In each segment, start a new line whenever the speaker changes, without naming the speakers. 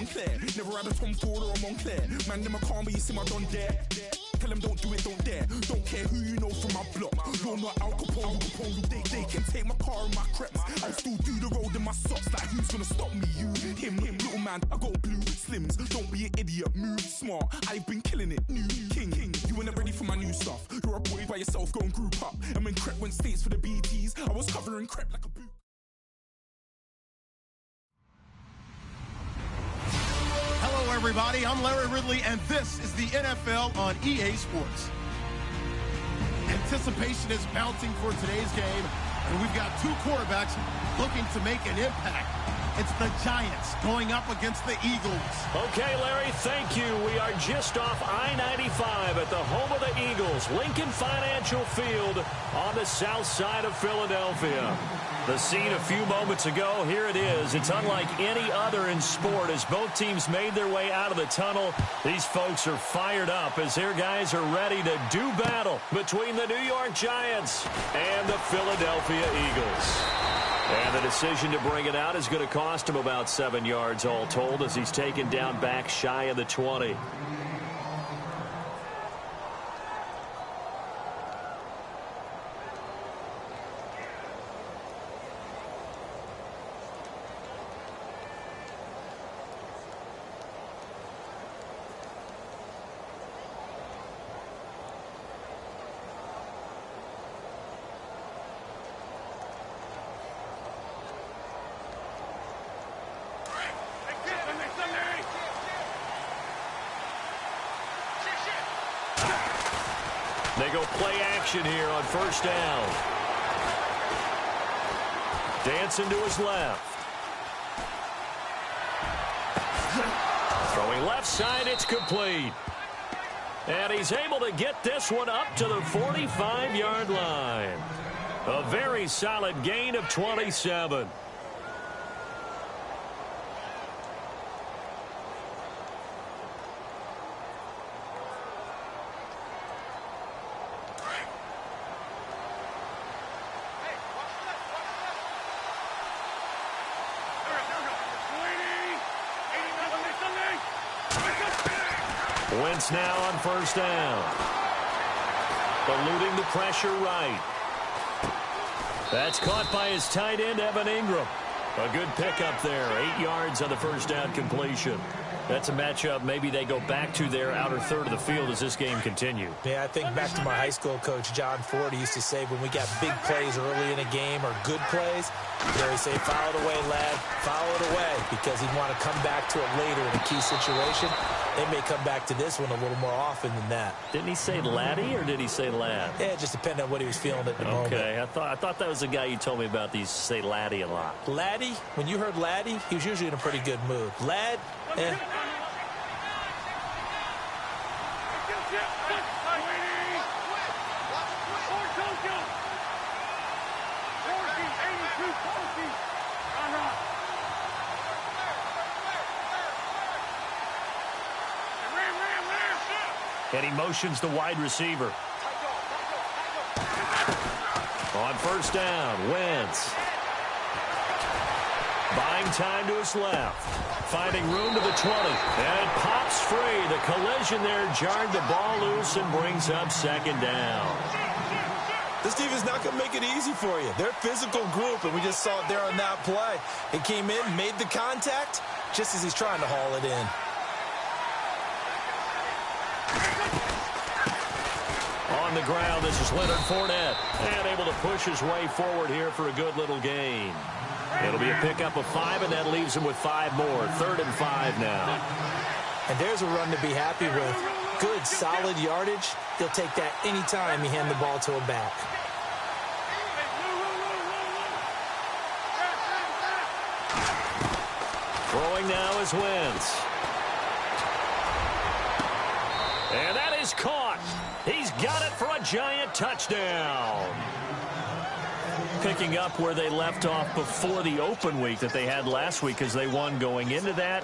Montclair. Never had a Tom Ford or a Montclair. Man, them a calm, but you see my done there. Tell them don't do it, don't dare. Don't care who you know from my block. You're not Al Capone, They can take my car and my creps. I'll still do the road in my socks. Like who's gonna stop me? You, him, little man. I got blue slims. Don't be an idiot, move smart. I've been killing it, new king. You ain't ready for my new stuff. You're a boy by yourself, go and group up. And when Crep went states for the BTs, I was covering Crep like a boot.
Hello, everybody. I'm Larry Ridley, and this is the NFL on EA Sports. Anticipation is mounting for today's game, and we've got two quarterbacks looking to make an impact. It's the Giants going up against the Eagles.
Okay, Larry, thank you. We are just off I-95 at the home of the Eagles, Lincoln Financial Field on the south side of Philadelphia. The scene a few moments ago, here it is. It's unlike any other in sport as both teams made their way out of the tunnel. These folks are fired up as their guys are ready to do battle between the New York Giants and the Philadelphia Eagles. And the decision to bring it out is going to cost him about 7 yards all told as he's taken down back shy of the 20. They go play action here on first down. Dancing to his left. Throwing left side, it's complete. And he's able to get this one up to the 45-yard line. A very solid gain of 27. Wentz now on first down. Eluding the pressure right. That's caught by his tight end, Evan Ingram. A good pickup there. 8 yards on the first down completion. That's a matchup maybe they go back to their outer third of the field as this game continues.
Yeah, I think back to my high school coach, John Ford. He used to say when we got big plays early in a game or good plays, he'd say, foul it away, lad, foul it away, because he'd want to come back to it later in a key situation. They may come back to this one a little more often than that.
Didn't he say laddie or did he say lad?
Yeah, it just depended on what he was feeling at the moment.
Okay, I thought that was the guy you told me about. These say laddie a lot.
Laddie, when you heard laddie, he was usually in a pretty good mood. Lad, eh.
And he motions the wide receiver. On first down, Wentz. Buying time to his left. Finding room to the 20. And it pops free. The collision there jarred the ball loose and brings up second down.
This defense is not going to make it easy for you. They're a physical group, and we just saw it there on that play. It came in, made the contact, just as he's trying to haul it in.
On the ground, this is Leonard Fournette. And able to push his way forward here for a good little gain. It'll be a pickup of 5, and that leaves him with 5 more. 3rd and 5 now.
And there's a run to be happy with. Good, solid yardage. He'll take that anytime you hand the ball to a back.
Throwing now is Wentz. And that is caught. He's got it for a Giant touchdown. picking up where they left off before the open week that they had last week as they won going into that,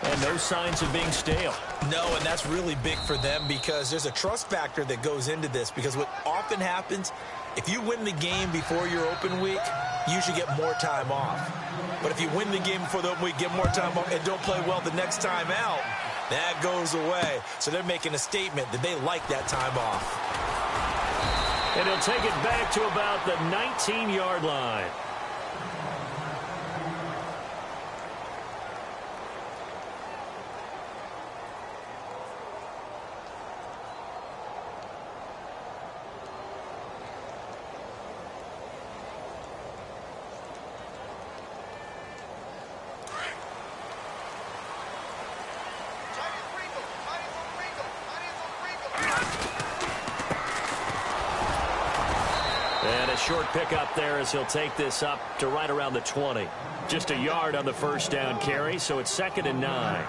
and no signs of being stale.
No, and that's really big for them because there's a trust factor that goes into this, because what often happens, if you win the game before your open week, you should get more time off. But if you win the game before the open week, get more time off, and don't play well the next time out, that goes away. So they're making a statement that they like that time off.
And he'll take it back to about the 19-yard line. And a short pickup there as he'll take this up to right around the 20. Just a yard on the first down carry, so it's 2nd and 9.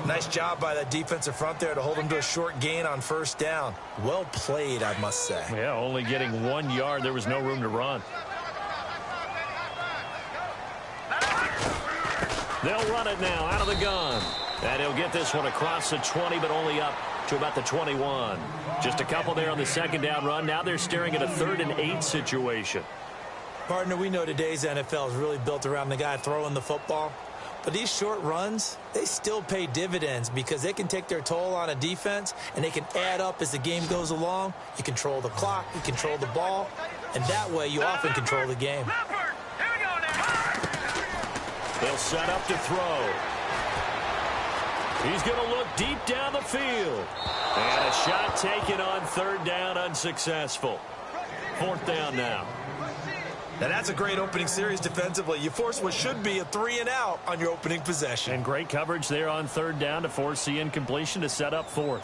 Nice job by that defensive front there to hold him to a short gain on first down. Well played, I must say.
Yeah, only getting 1 yard. There was no room to run. They'll run it now out of the gun. And he'll get this one across the 20, but only up to about the 21. Just a couple there on the second down run. Now they're staring at a 3rd and 8 situation.
Partner, we know today's NFL is really built around the guy throwing the football. But these short runs, they still pay dividends because they can take their toll on a defense and they can add up as the game goes along. You control the clock, you control the ball, and that way you often control the game.
They'll set up to throw. He's going to look deep down the field. And a shot taken on 3rd down, unsuccessful. 4th down now.
Now that's a great opening series defensively. You force what should be a 3-and-out on your opening possession.
And great coverage there on 3rd down to force the incompletion to set up 4th.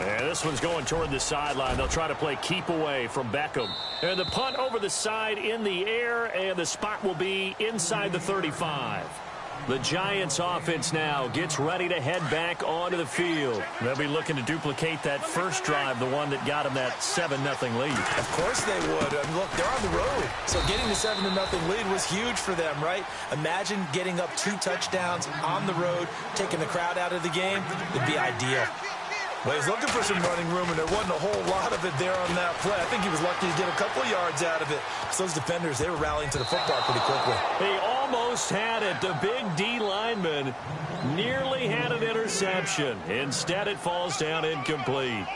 And this one's going toward the sideline. They'll try to play keep away from Beckham. And the punt over the side in the air, and the spot will be inside the 35. The Giants offense now gets ready to head back onto the field. They'll be looking to duplicate that first drive, the one that got them that 7-0 lead.
Of course they would. Look, they're on the road. So getting the 7-0 lead was huge for them, right? Imagine getting up 2 touchdowns on the road, taking the crowd out of the game. It'd be ideal. Well, he was looking for some running room, and there wasn't a whole lot of it there on that play. I think he was lucky to get a couple of yards out of it. Because those defenders, they were rallying to the football pretty quickly.
He almost had it. The big D lineman nearly had an interception. Instead, it falls down incomplete.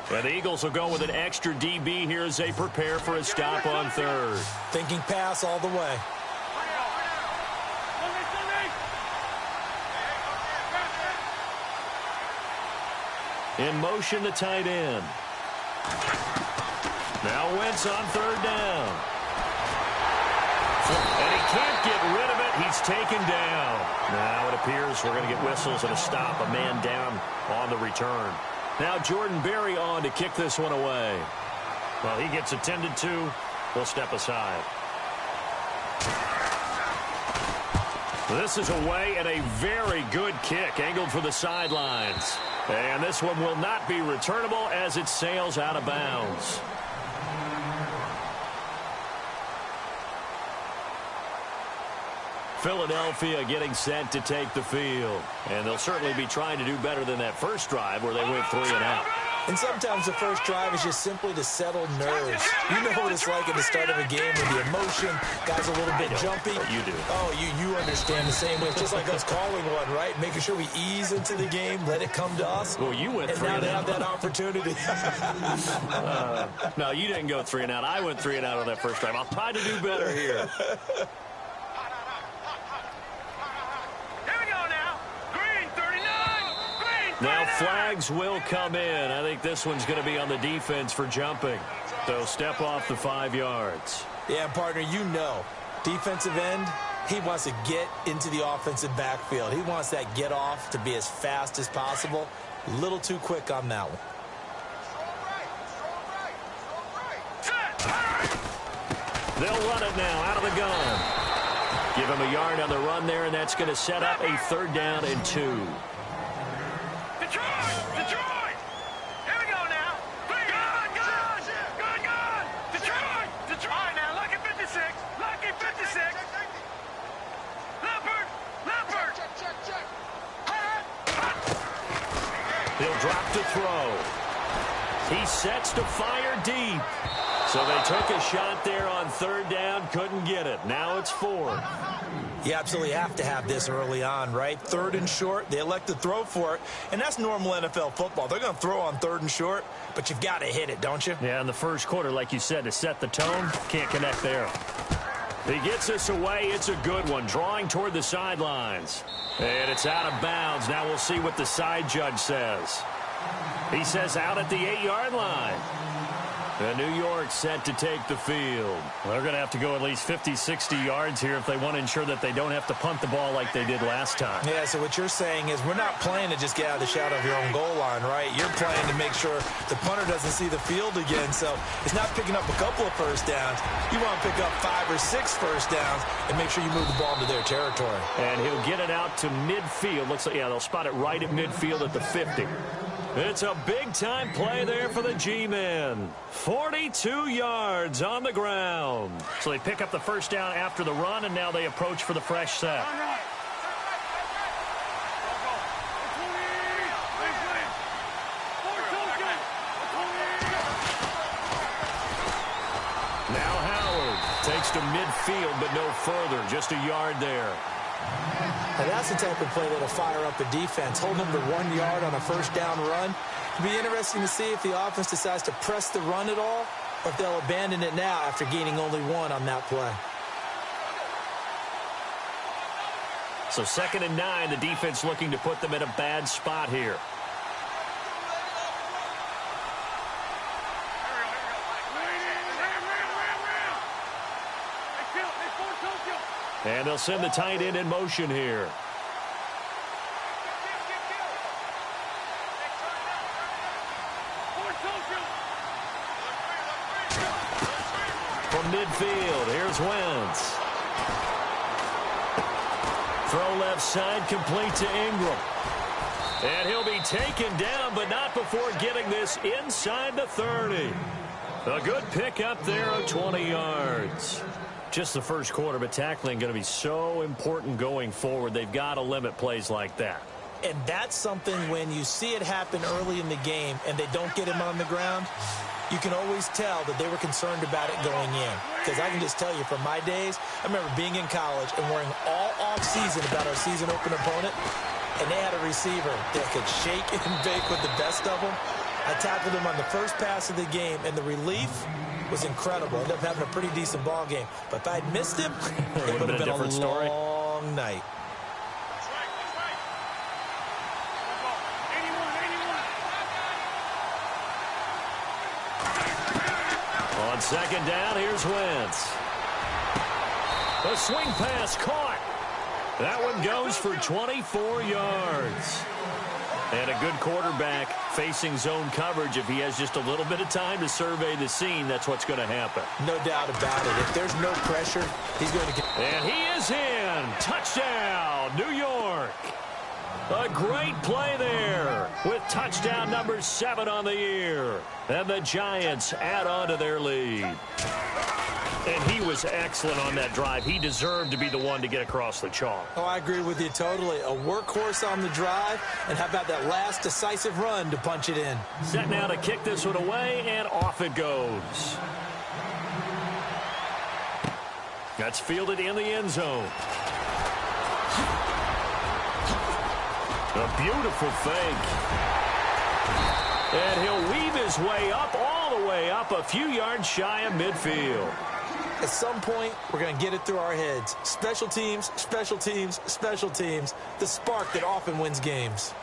And the Eagles will go with an extra DB here as they prepare for a stop on 3rd.
Thinking pass all the way.
In motion, the tight end. Now Wentz on 3rd down. And he can't get rid of it. He's taken down. Now it appears we're going to get whistles and a stop. A man down on the return. Now Jordan Berry on to kick this one away. Well, he gets attended to. We'll step aside. This is away and a very good kick angled for the sidelines. And this one will not be returnable as it sails out of bounds. Philadelphia getting set to take the field. And they'll certainly be trying to do better than that first drive where they went 3-and-out.
And sometimes the first drive is just simply to settle nerves. You know what it's like at the start of a game with the emotion, guys a little bit jumpy.
You do.
Oh, you understand the same way. It's just like us calling one, right? Making sure we ease into the game, let it come to us.
Well, you went 3-and-out.
And now they have that opportunity.
No, you didn't go 3-and-out. I went 3-and-out on that first drive. I'll try to do better here. Now flags will come in. I think this one's going to be on the defense for jumping. So step off the 5 yards.
Yeah, partner, you know, defensive end, he wants to get into the offensive backfield. He wants that get off to be as fast as possible. A little too quick on that one.
They'll run it now out of the gun. Give him a yard on the run there, and that's going to set up a 3rd down and 2. drop to throw. He sets to fire deep. So they took a shot there on third down, couldn't get it. Now it's fourth.
You absolutely have to have this early on, right? Third and short, they elect to throw for it, and that's normal NFL football. They're going to throw on third and short, but you've got to hit it, don't you?
Yeah, in the first quarter, like you said, to set the tone, can't connect there. He gets us away. It's a good one, drawing toward the sidelines. And it's out of bounds. Now we'll see what the side judge says. He says out at the 8-yard line. And New York set to take the field. They're going to have to go at least 50, 60 yards here if they want to ensure that they don't have to punt the ball like they did last time.
Yeah, so what you're saying is we're not playing to just get out of the shadow of your own goal line, right? You're playing to make sure the punter doesn't see the field again. So it's not picking up a couple of first downs. You want to pick up 5 or 6 first downs and make sure you move the ball into their territory.
And he'll get it out to midfield. Looks like, yeah, they'll spot it right at midfield at the 50. It's a big-time play there for the G-men. 42 yards on the ground. So they pick up the first down after the run, and now they approach for the fresh set. Now Howard takes to midfield, but no further. Just a yard there.
Now that's the type of play that'll fire up a defense. Hold them to 1 yard on a first down run. It'll be interesting to see if the offense decides to press the run at all, or if they'll abandon it now after gaining only 1 on that play.
So 2nd and 9, the defense looking to put them in a bad spot here. And they'll send the tight end in motion here. From midfield, here's Wentz. Throw left side, complete to Ingram. And he'll be taken down, but not before getting this inside the 30. A good pickup there of 20 yards. Just the first quarter, but tackling going to be so important going forward. They've got to limit plays like that.
And that's something when you see it happen early in the game and they don't get him on the ground, you can always tell that they were concerned about it going in. Because I can just tell you from my days, I remember being in college and worrying all off-season about our season open opponent, and they had a receiver that could shake and bake with the best of them. I tackled him on the first pass of the game, and the relief was incredible. Ended up having a pretty decent ball game. But if I'd missed him, it would have been a long night.
On 2nd down, here's Wentz. A swing pass caught. That one goes for 24 yards. And a good quarterback facing zone coverage. If he has just a little bit of time to survey the scene, that's what's going to happen.
No doubt about it. If there's no pressure, he's going to get...
And he is in. Touchdown, New York. A great play there with touchdown number 7 on the year. And the Giants add on to their lead. And he was excellent on that drive. He deserved to be the one to get across the chalk.
Oh, I agree with you totally. A workhorse on the drive, and how about that last decisive run to punch it in?
Set now to kick this one away, and off it goes. That's fielded in the end zone. A beautiful fake. And he'll weave his way up, all the way up, a few yards shy of midfield.
At some point, we're going to get it through our heads. Special teams, special teams, special teams. The spark that often wins games.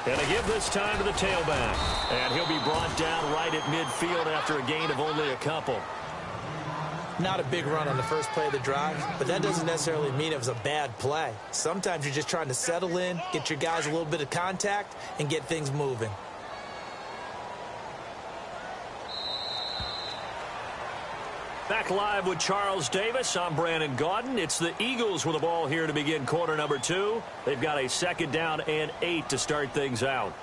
And a give this time to the tailback. And he'll be brought down right at midfield after a gain of only a couple.
Not a big run on the first play of the drive, but that doesn't necessarily mean it was a bad play. Sometimes you're just trying to settle in, get your guys a little bit of contact, and get things moving.
Back live with Charles Davis. I'm Brandon Gaudin. It's the Eagles with the ball here to begin quarter number 2. They've got a 2nd down and 8 to start things out.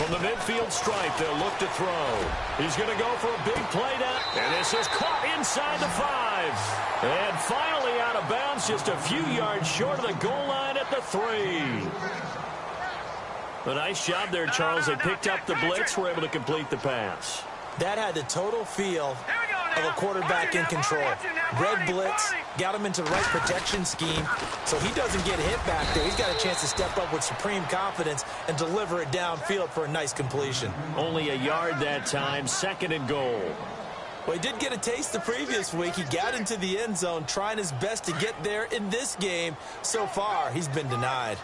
From the midfield stripe, they'll look to throw. He's going to go for a big play down. And this is caught inside the 5. And finally out of bounds, just a few yards short of the goal line at the 3. A nice job there, Charles. They picked up the blitz, were able to complete the pass.
That had the total feel of a quarterback in control. Red blitz, got him into the right protection scheme, so he doesn't get hit back there. He's got a chance to step up with supreme confidence and deliver it downfield for a nice completion.
Only a yard that time, 2nd and goal.
Well, he did get a taste the previous week. He got into the end zone, trying his best to get there in this game. So far, he's been denied.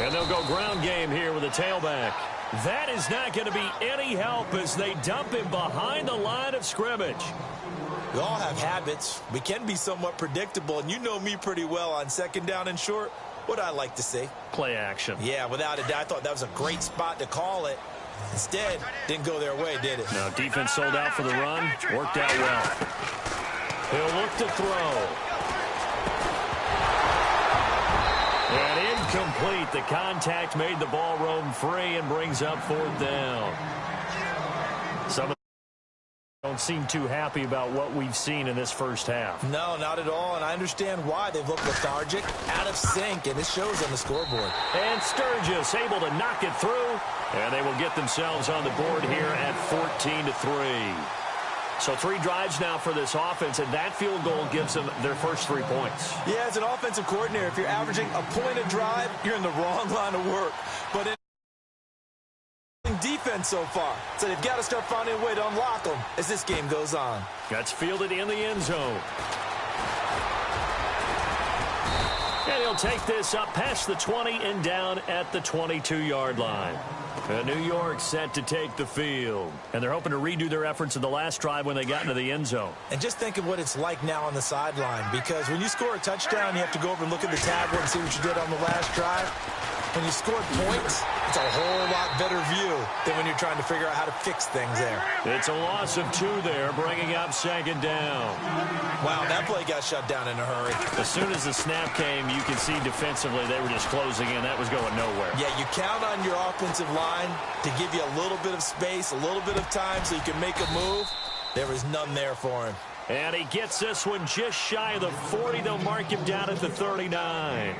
And they'll go ground game here with a tailback. That is not going to be any help as they dump him behind the line of scrimmage.
We all have habits. We can be somewhat predictable, and you know me pretty well on 2nd down and short. What I like to see?
Play action.
Yeah, without a doubt. I thought that was a great spot to call it. Instead, didn't go their way, did it?
No, defense sold out for the run. Worked out well. He'll look to throw. And incomplete. The contact made the ball roam free and brings up 4th down. Some of them don't seem too happy about what we've seen in this first half.
No, not at all, and I understand why. They've looked lethargic, out of sync, and it shows on the scoreboard.
And Sturgis able to knock it through, and they will get themselves on the board here at 14-3. So 3 drives now for this offense, and that field goal gives them their first 3 points.
Yeah, as an offensive coordinator, if you're averaging a point a drive, you're in the wrong line of work. But in defense so far, so they've got to start finding a way to unlock them as this game goes on.
That's fielded in the end zone. And he'll take this up past the 20 and down at the 22-yard line. And New York set to take the field. And they're hoping to redo their efforts in the last drive when they got into the end zone.
And just think of what it's like now on the sideline, because when you score a touchdown, you have to go over and look at the tablet and see what you did on the last drive. When you scored points, it's a whole lot better view than when you're trying to figure out how to fix things there.
It's a loss of 2 there, bringing up 2nd down.
Wow, that play got shut down in a hurry.
As soon as the snap came, you can see defensively they were just closing in. That was going nowhere.
Yeah, you count on your offensive line to give you a little bit of space, a little bit of time so you can make a move. There was none there for him.
And he gets this one just shy of the 40. They'll mark him down at the 39.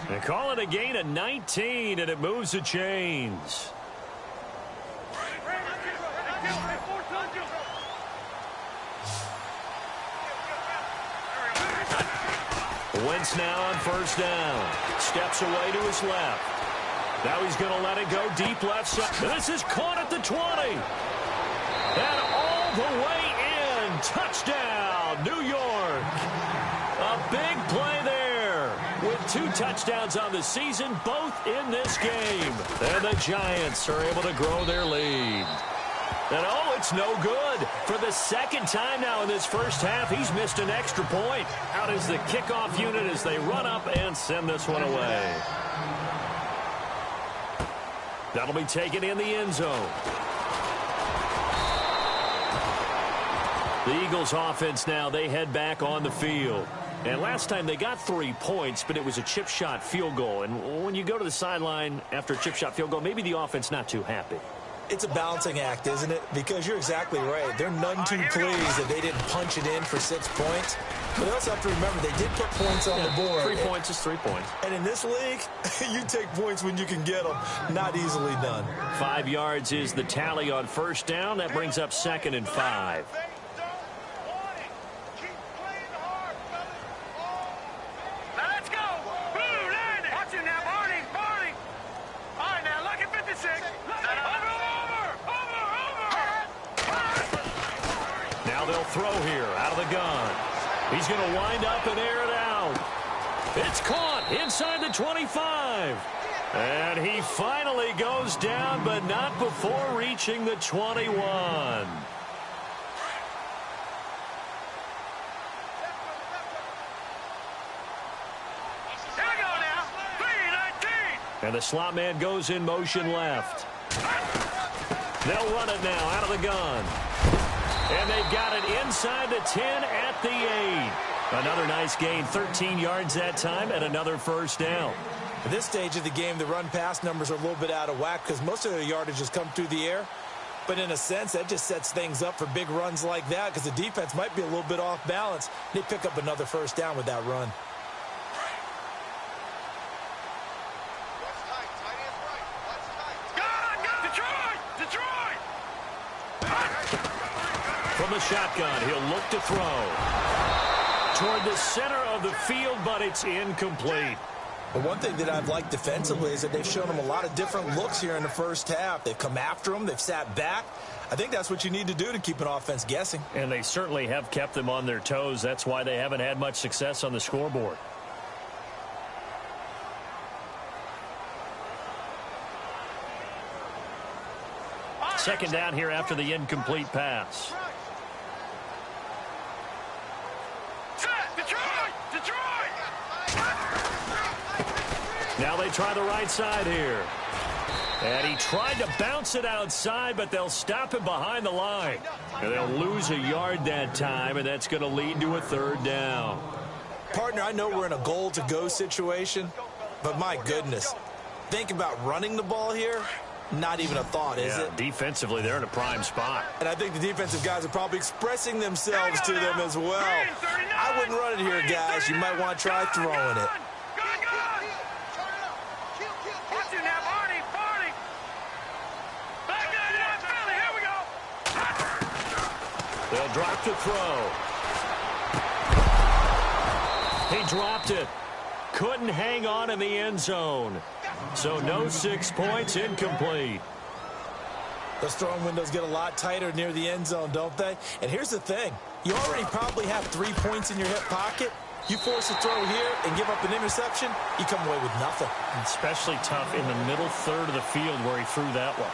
They call it a gain of 19, and it moves the chains. Wentz now on 1st down. Steps away to his left. Now he's going to let it go deep left side. This is caught at the 20. And all the way in. Touchdown, New York. A big play there with 2 touchdowns on the season, both in this game. And the Giants are able to grow their lead. And, oh, it's no good. For the 2nd time now in this first half, he's missed an extra point. Out is the kickoff unit as they run up and send this one away. That'll be taken in the end zone. The Eagles offense now, they head back on the field. And last time they got 3 points, but it was a chip shot field goal. And when you go to the sideline after a chip shot field goal, maybe the offense not too happy.
It's a balancing act, isn't it? Because you're exactly right. They're none too pleased that they didn't punch it in for 6 points. But they also have to remember they did put points on the board.
3 points is 3 points.
And in this league, you take points when you can get them. Not easily done.
5 yards is the tally on 1st down. That brings up 2nd and 5. Throw here out of the gun. He's going to wind up and air it out. It's caught inside the 25. And he finally goes down, but not before reaching the 21. And the slot man goes in motion left. They'll run it now out of the gun. And they've got it inside the 10 at the 8. Another nice gain, 13 yards that time, and another first down.
At this stage of the game, the run-pass numbers are a little bit out of whack because most of their yardage has come through the air. But in a sense, that just sets things up for big runs like that because the defense might be a little bit off balance. They pick up another first down with that run.
From the shotgun, he'll look to throw. Toward the center of the field, but it's incomplete.
But one thing that I've liked defensively is that they've shown them a lot of different looks here in the first half. They've come after them. They've sat back. I think that's what you need to do to keep an offense guessing.
And they certainly have kept them on their toes. That's why they haven't had much success on the scoreboard. Second down here after the incomplete pass. Now they try the right side here. And he tried to bounce it outside, but they'll stop him behind the line. And they'll lose a yard that time, and that's going to lead to a third down.
Partner, I know we're in a goal-to-go situation, but my goodness, think about running the ball here. Not even a thought, is it?
Defensively, they're in a prime spot.
And I think the defensive guys are probably expressing themselves to them as well. I wouldn't run it here, guys. You might want to try throwing it.
They'll drop to throw. He dropped it. Couldn't hang on in the end zone. So no 6 points, incomplete.
Those throwing windows get a lot tighter near the end zone, don't they? And here's the thing. You already probably have 3 points in your hip pocket. You force a throw here and give up an interception, you come away with nothing.
Especially tough in the middle third of the field where he threw that one.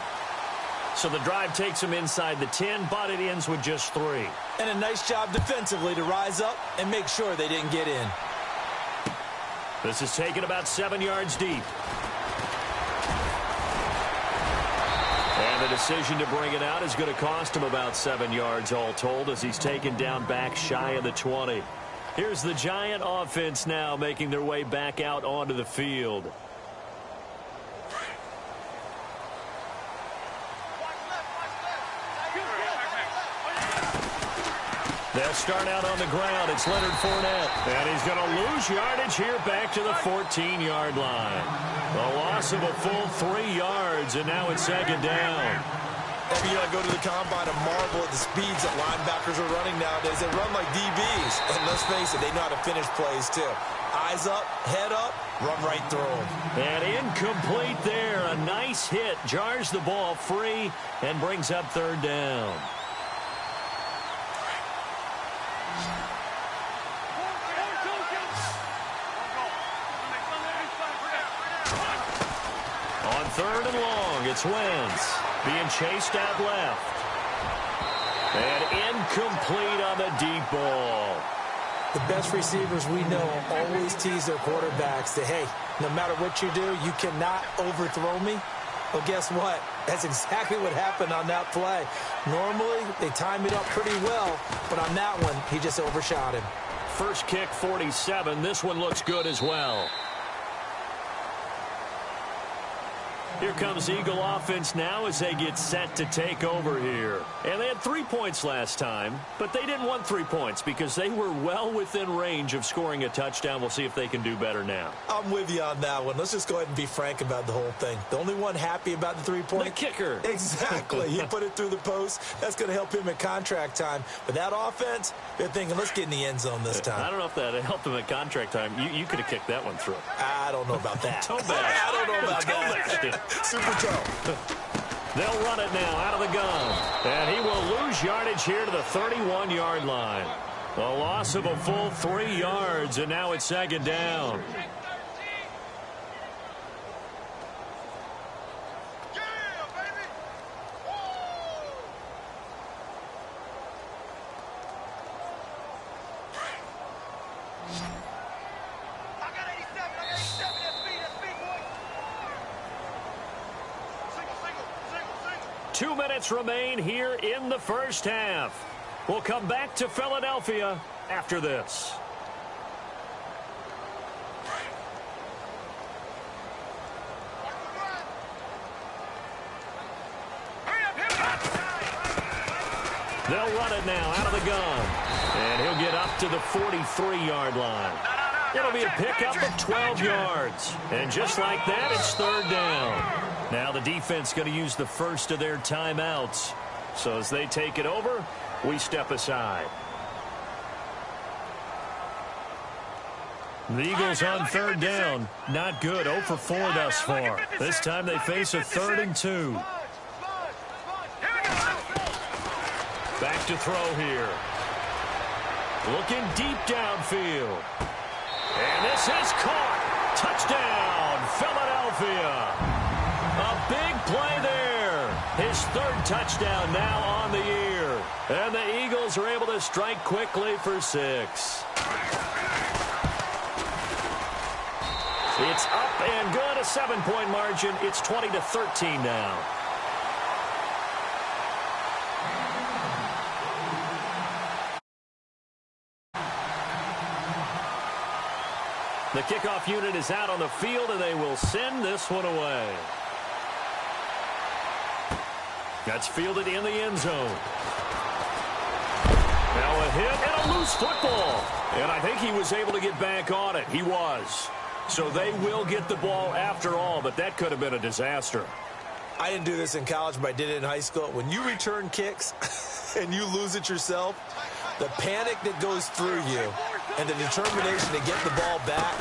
So the drive takes him inside the 10, but it ends with just 3.
And a nice job defensively to rise up and make sure they didn't get in.
This is taken about 7 yards deep. And the decision to bring it out is going to cost him about 7 yards all told as he's taken down back shy of the 20. Here's the Giant offense now making their way back out onto the field. They'll start out on the ground. It's Leonard Fournette. And he's going to lose yardage here back to the 14-yard line. A loss of a full 3 yards, and now it's second down.
Every year I go to the combine and marvel at the speeds that linebackers are running nowadays. They run like DBs. And let's face it, they know how to finish plays too. Eyes up, head up, run right through them.
And incomplete there. A nice hit. Jars the ball free and brings up third down. On third and long, it's Wentz being chased out left. And incomplete on the deep ball.
The best receivers we know always tease their quarterbacks that, hey, no matter what you do, you cannot overthrow me. Well, guess what? That's exactly what happened on that play. Normally, they time it up pretty well, but on that one, he just overshot him.
First kick, 47. This one looks good as well. Here comes Eagle offense now as they get set to take over here. And they had 3 points last time, but they didn't want 3 points because they were well within range of scoring a touchdown. We'll see if they can do better now.
I'm with you on that one. Let's just go ahead and be frank about the whole thing. The only one happy about the 3-point?
The kicker.
Exactly. He put it through the post. That's going to help him at contract time. But that offense, they're thinking, let's get in the end zone this time.
I don't know if that helped him at contract time. You could have kicked that one through.
I don't know about that.
Toe bash.
I don't know about that. Super toe.
They'll run it now out of the gun. And he will lose yardage here to the 31-yard line. A loss of a full 3 yards, and now it's second down. Remain here in the first half. We'll come back to Philadelphia after this. They'll run it now out of the gun. And he'll get up to the 43-yard line. It'll be a pickup of 12 yards. And just like that, it's third down. Now the defense going to use the first of their timeouts. So as they take it over, we step aside. The Eagles on third down. Not good. 0 for 4 thus far. This time they face a 3rd and 2. Back to throw here. Looking deep downfield. And this is caught. Touchdown, Philadelphia. A big play there. His 3rd touchdown now on the year. And the Eagles are able to strike quickly for 6. It's up and good, a 7-point margin. It's 20-13 now. The kickoff unit is out on the field, and they will send this one away. That's fielded in the end zone. Now a hit and a loose football. And I think he was able to get back on it. He was. So they will get the ball after all, but that could have been a disaster.
I didn't do this in college, but I did it in high school. When you return kicks and you lose it yourself, the panic that goes through you and the determination to get the ball back,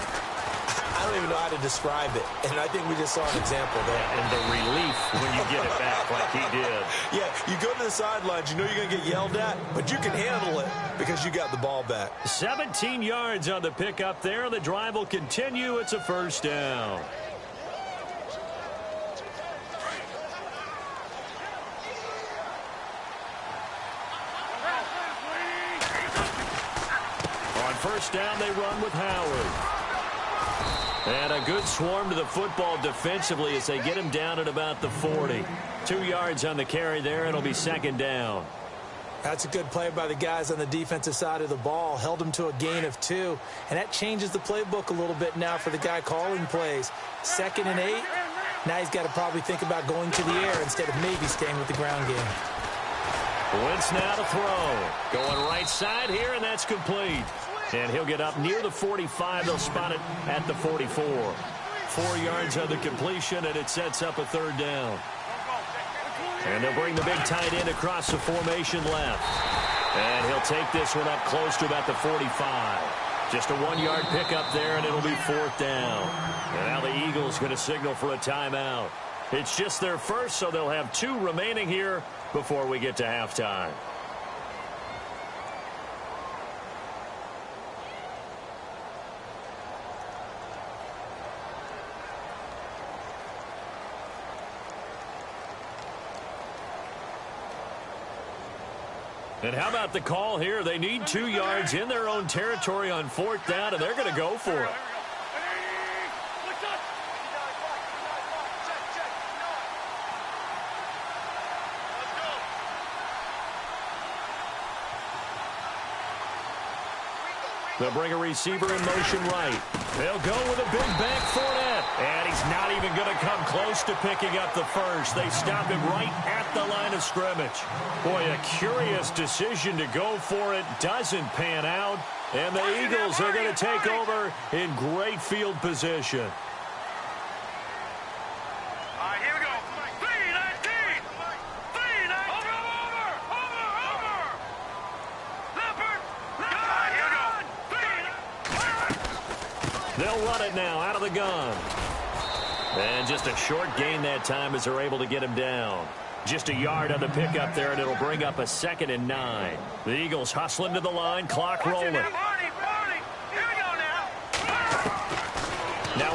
I don't even know how to describe it. And I think we just saw an example there.
And the relief when you get it back like he did.
Yeah, you go to the sidelines, you know you're going to get yelled at, but you can handle it because you got the ball back.
17 yards on the pickup there. The drive will continue. It's a first down. On first down, they run with Howard. And a good swarm to the football defensively as they get him down at about the 40. 2 yards on the carry there. It'll be second down.
That's a good play by the guys on the defensive side of the ball. Held them to a gain of 2. And that changes the playbook a little bit now for the guy calling plays. 2nd and 8. Now he's got to probably think about going to the air instead of maybe staying with the ground game.
Wentz now to throw. Going right side here, and that's complete. And he'll get up near the 45. They'll spot it at the 44. 4 yards on the completion, and it sets up a third down. And they'll bring the big tight end across the formation left. And he'll take this one up close to about the 45. Just a 1-yard pickup there, and it'll be 4th down. And now the Eagles going to signal for a timeout. It's just their first, so they'll have 2 remaining here before we get to halftime. And how about the call here? They need 2 yards in their own territory on 4th down, and they're going to go for it. They'll bring a receiver in motion right. They'll go with a big bank Fournette. And he's not even going to come close to picking up the first. They stop him right at the line of scrimmage. Boy, a curious decision to go for it. Doesn't pan out. And the Eagles are going to take over in great field position. They'll run it now out of the gun. And just a short gain that time as they're able to get him down. Just a yard on the pickup there, and it'll bring up a 2nd and 9. The Eagles hustling to the line, clock rolling. Now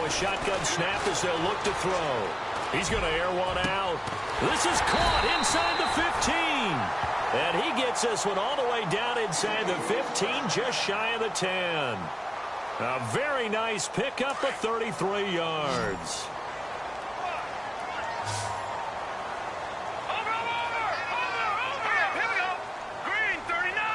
a shotgun snap as they'll look to throw. He's going to air one out. This is caught inside the 15. And he gets this one all the way down inside the 15, just shy of the 10. A very nice pickup of 33 yards. Green, 39.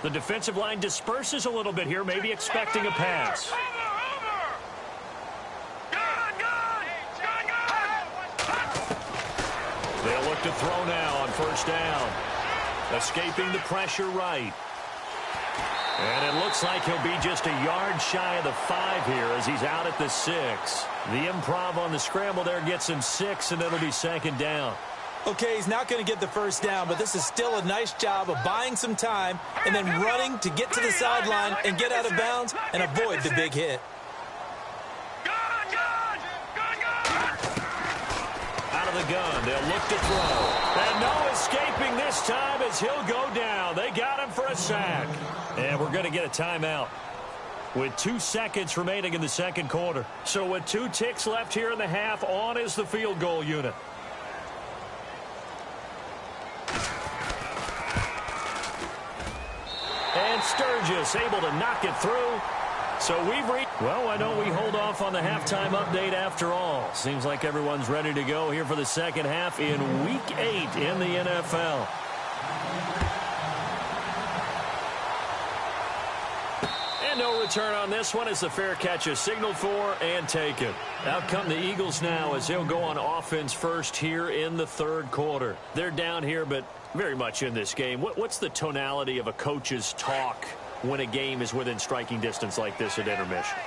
The defensive line disperses a little bit here, maybe expecting a pass. They'll look to throw now on first down. Escaping the pressure right. And it looks like he'll be just a yard shy of the 5 here as he's out at the 6. The improv on the scramble there gets him 6, and it'll be second down.
Okay, he's not going to get the first down, but this is still a nice job of buying some time and then running to get to the sideline and get out of bounds and avoid the big hit.
Out of the gun, they'll look to throw. And no escaping this time as he'll go down. They got him for a sack. And we're going to get a timeout with 2 seconds remaining in the second quarter. So with 2 ticks left here in the half, on is the field goal unit. And Sturgis able to knock it through. So we've reached... Well, why don't we hold off on the halftime update after all? Seems like everyone's ready to go here for the second half in Week 8 in the NFL. And no return on this one as the fair catch is signaled for and taken. Out come the Eagles now as they'll go on offense first here in the third quarter. They're down here, but very much in this game. What's the tonality of a coach's talk when a game is within striking distance like this at intermission?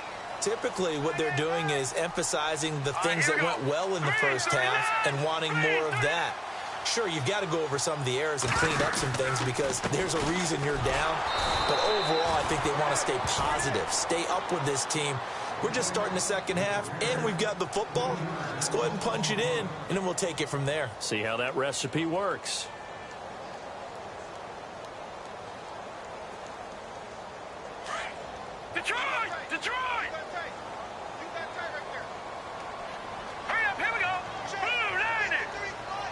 Typically, what they're doing is emphasizing the things that went well in the first half and wanting more of that. Sure, you've got to go over some of the errors and clean up some things because there's a reason you're down. But overall, I think they want to stay positive, stay up with this team. We're just starting the second half, and we've got the football. Let's go ahead and punch it in, and then we'll take it from there.
See how that recipe works.
Detroit! Detroit! Hurry up, here we go! Blue line it!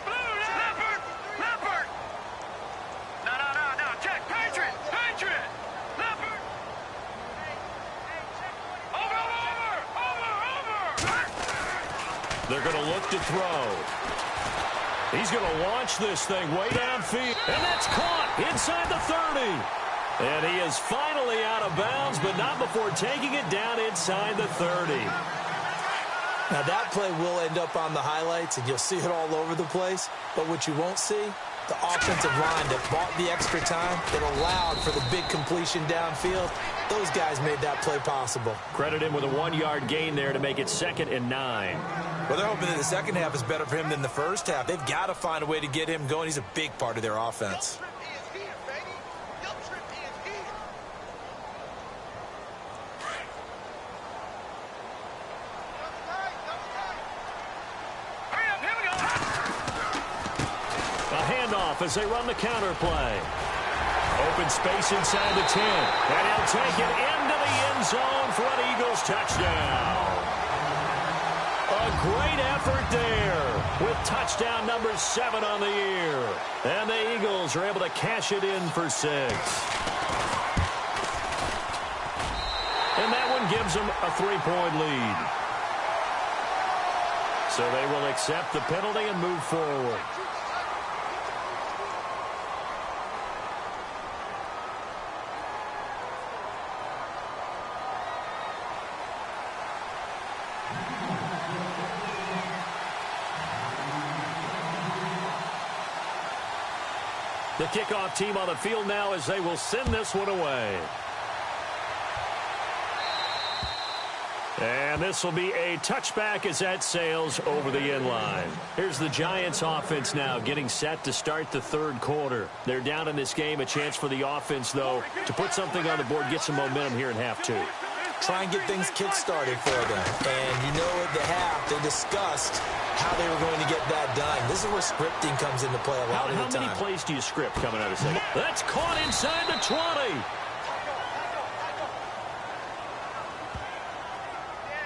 Blue line! Leopard! No, check! Patriot! Leopard! Over!
They're going to look to throw. He's going to launch this thing way downfield. And that's caught inside the 30. And he is finally out of bounds, but not before taking it down inside the 30.
Now, that play will end up on the highlights, and you'll see it all over the place. But what you won't see, the offensive line that bought the extra time, that allowed for the big completion downfield, those guys made that play possible.
Credit him with a 1-yard gain there to make it 2nd and 9.
Well, they're hoping that the second half is better for him than the first half. They've got to find a way to get him going. He's a big part of their offense.
As they run the counter play. Open space inside the 10. And he'll take it into the end zone for an Eagles touchdown. A great effort there with touchdown number 7 on the year. And the Eagles are able to cash it in for 6. And that one gives them a 3-point lead. So they will accept the penalty and move forward. The kickoff team on the field now as they will send this one away. And this will be a touchback as that sails over the end line. Here's the Giants offense now getting set to start the third quarter. They're down in this game. A chance for the offense, though, to put something on the board, get some momentum here in half 2.
Try and get things kick-started for them. And you know at the half, they discussed how they were going to get that done. This is where scripting comes into play a lot of the time.
How many plays do you script coming out of second? That's caught inside the 20.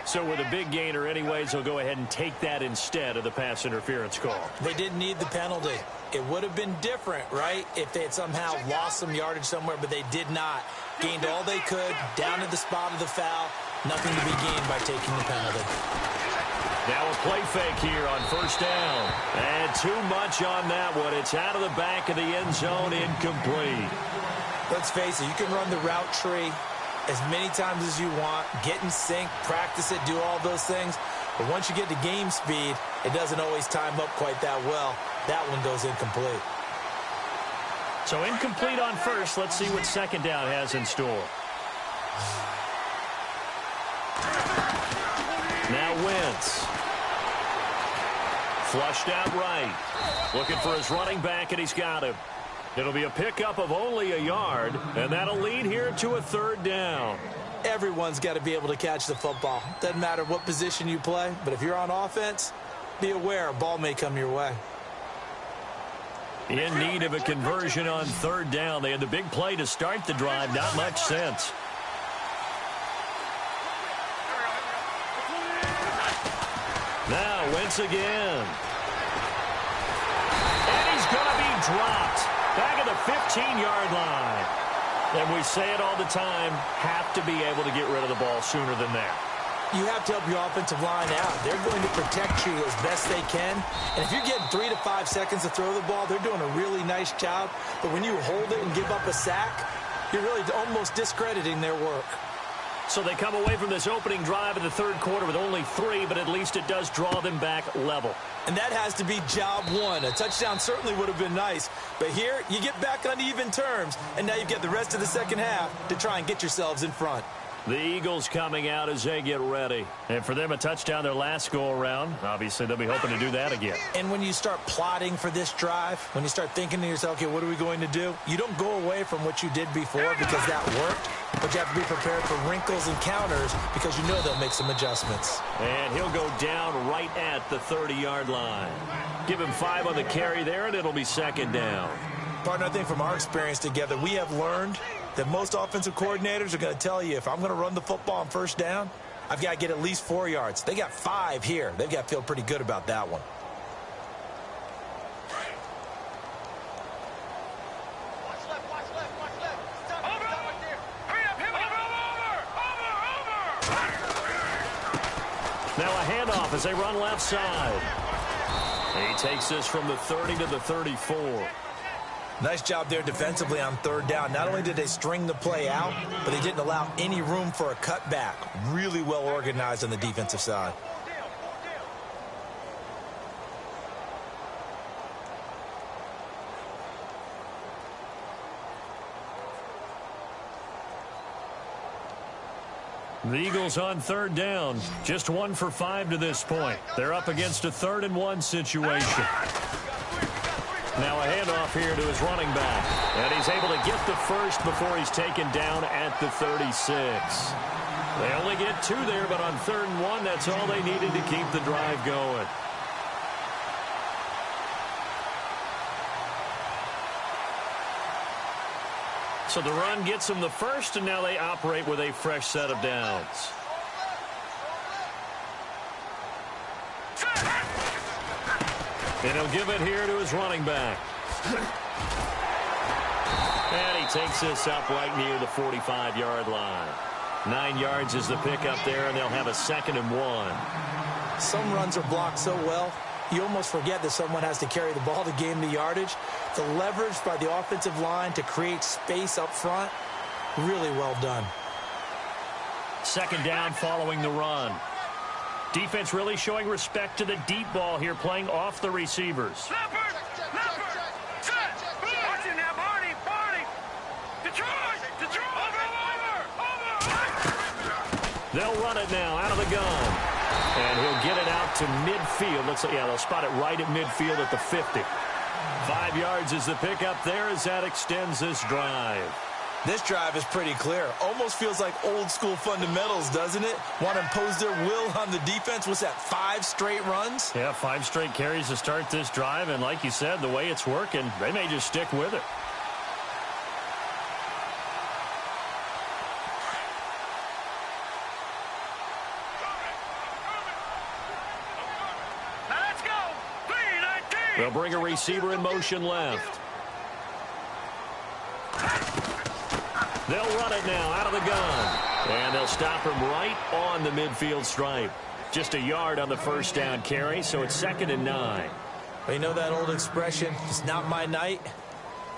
So with a big gainer anyways, they'll go ahead and take that instead of the pass interference call.
They didn't need the penalty. It would have been different, right, if they had somehow lost some yardage somewhere, but they did not. Gained all they could, down to the spot of the foul. Nothing to be gained by taking the penalty.
Now a play fake here on first down. And too much on that one. It's out of the back of the end zone, incomplete.
Let's face it, you can run the route tree as many times as you want, get in sync, practice it, do all those things. But once you get to game speed, it doesn't always time up quite that well. That one goes incomplete.
So incomplete on first. Let's see what second down has in store. Now Wentz. Flushed out right. Looking for his running back, and he's got him. It'll be a pickup of only a yard, and that'll lead here to a third down.
Everyone's got to be able to catch the football. Doesn't matter what position you play, but if you're on offense, be aware a ball may come your way.
In need of a conversion on third down. They had the big play to start the drive. Not much sense. Now Wentz again. And he's going to be dropped. Back at the 15-yard line. And we say it all the time, have to be able to get rid of the ball sooner than that.
You have to help your offensive line out. They're going to protect you as best they can. And if you're getting 3 to 5 seconds to throw the ball, they're doing a really nice job. But when you hold it and give up a sack, you're really almost discrediting their work.
So they come away from this opening drive in the third quarter with only 3, but at least it does draw them back level.
And that has to be job one. A touchdown certainly would have been nice. But here, you get back on even terms, and now you've got the rest of the second half to try and get yourselves in front.
The Eagles coming out as they get ready. And for them, a touchdown their last go-around. Obviously, they'll be hoping to do that again.
And when you start plotting for this drive, when you start thinking to yourself, okay, what are we going to do? You don't go away from what you did before because that worked. But you have to be prepared for wrinkles and counters because you know they'll make some adjustments.
And he'll go down right at the 30-yard line. Give him 5 on the carry there, and it'll be second down.
Partner, I think from our experience together, we have learned that most offensive coordinators are going to tell you, if I'm going to run the football on first down, I've got to get at least 4 yards. They got 5 here. They've got to feel pretty good about that one.
Now a handoff as they run left side. He takes this from the 30 to the 34.
Nice job there defensively on third down. Not only did they string the play out, but they didn't allow any room for a cutback. Really well organized on the defensive side.
The Eagles on third down. Just 1 for 5 to this point. They're up against a 3rd and 1 situation. Now a handoff here to his running back. And he's able to get the first before he's taken down at the 36. They only get 2 there, but on 3rd and 1, that's all they needed to keep the drive going. So the run gets them the first, and now they operate with a fresh set of downs. And he'll give it here to his running back. And he takes this up right near the 45-yard line. 9 yards is the pickup there, and they'll have a 2nd and 1.
Some runs are blocked so well, you almost forget that someone has to carry the ball to gain the yardage. The leverage by the offensive line to create space up front, really well done.
2nd down following the run. Defense really showing respect to the deep ball here, playing off the receivers.
Leopard! Leopard! Set! Watch it now, Barney! Barney! Detroit! Detroit! Over!
They'll run it now out of the gun. And he'll get it out to midfield. Looks like, yeah, they'll spot it right at midfield at the 50. 5 yards is the pickup there as that extends this drive.
This drive is pretty clear. Almost feels like old school fundamentals, doesn't it? Want to impose their will on the defense. What's that, 5 straight runs?
Yeah, 5 straight carries to start this drive. And like you said, the way it's working, they may just stick with it.
Let's go! 3-19!
They'll bring a receiver in motion left. They'll run it now out of the gun. And they'll stop him right on the midfield stripe. Just a yard on the first down carry, so it's 2nd and 9.
Well, you know that old expression, it's not my night.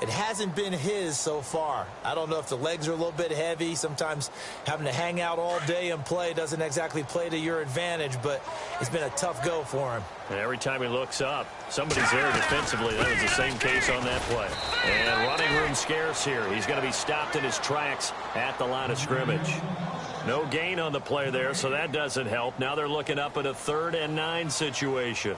it hasn't been his so far. I don't know if the legs are a little bit heavy. Sometimes having to hang out all day and play doesn't exactly play to your advantage, but it's been a tough go for him.
And every time he looks up, somebody's there defensively. That was the same case on that play. And running room scarce here. He's going to be stopped in his tracks at the line of scrimmage. No gain on the play there, so that doesn't help. Now they're looking up at a 3rd and 9 situation.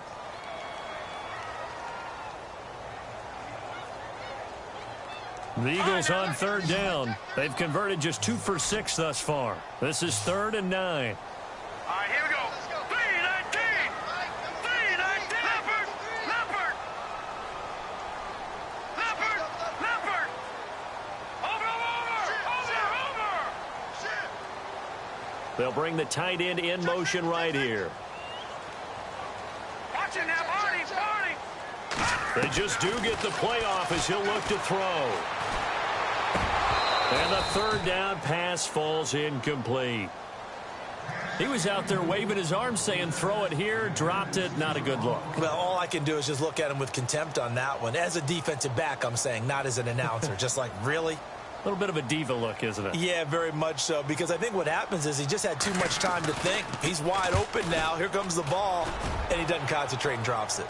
The Eagles on 3rd down. They've converted just 2 for 6 thus far. This is 3rd and 9.
All right, here we go. 3-19. 3-19. Leopard. Over.
They'll bring the tight end in motion right here.
Watch it now, Barney.
They just do get the play off as he'll look to throw. And the 3rd down pass falls incomplete. He was out there waving his arms saying throw it here, dropped it, not a good look.
Well, all I can do is just look at him with contempt on that one. As a defensive back, I'm saying, not as an announcer. Just like, really?
A little bit of a diva look, isn't it?
Yeah, very much so, because I think what happens is he just had too much time to think. He's wide open now. Here comes the ball, and he doesn't concentrate and drops it.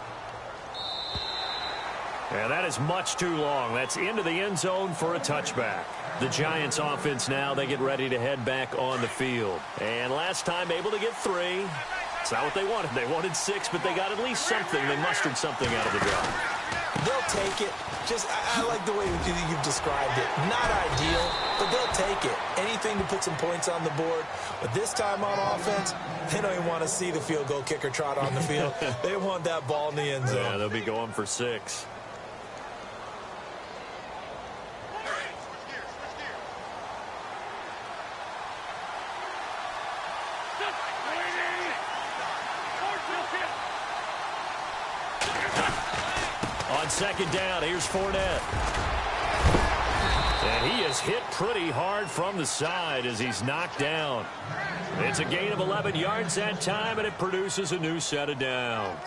And that is much too long. That's into the end zone for a touchback. The Giants offense now, they get ready to head back on the field. And last time able to get 3. It's not what they wanted. They wanted 6, but they got at least something. They mustered something out of the drive.
They'll take it. I like the way you've described it. Not ideal, but they'll take it. Anything to put some points on the board. But this time on offense, they don't even want to see the field goal kicker trot on the field. They want that ball in the end zone.
Yeah, they'll be going for 6. On 2nd down, here's Fournette. And he is hit pretty hard from the side as he's knocked down. It's a gain of 11 yards that time, and it produces a new set of downs.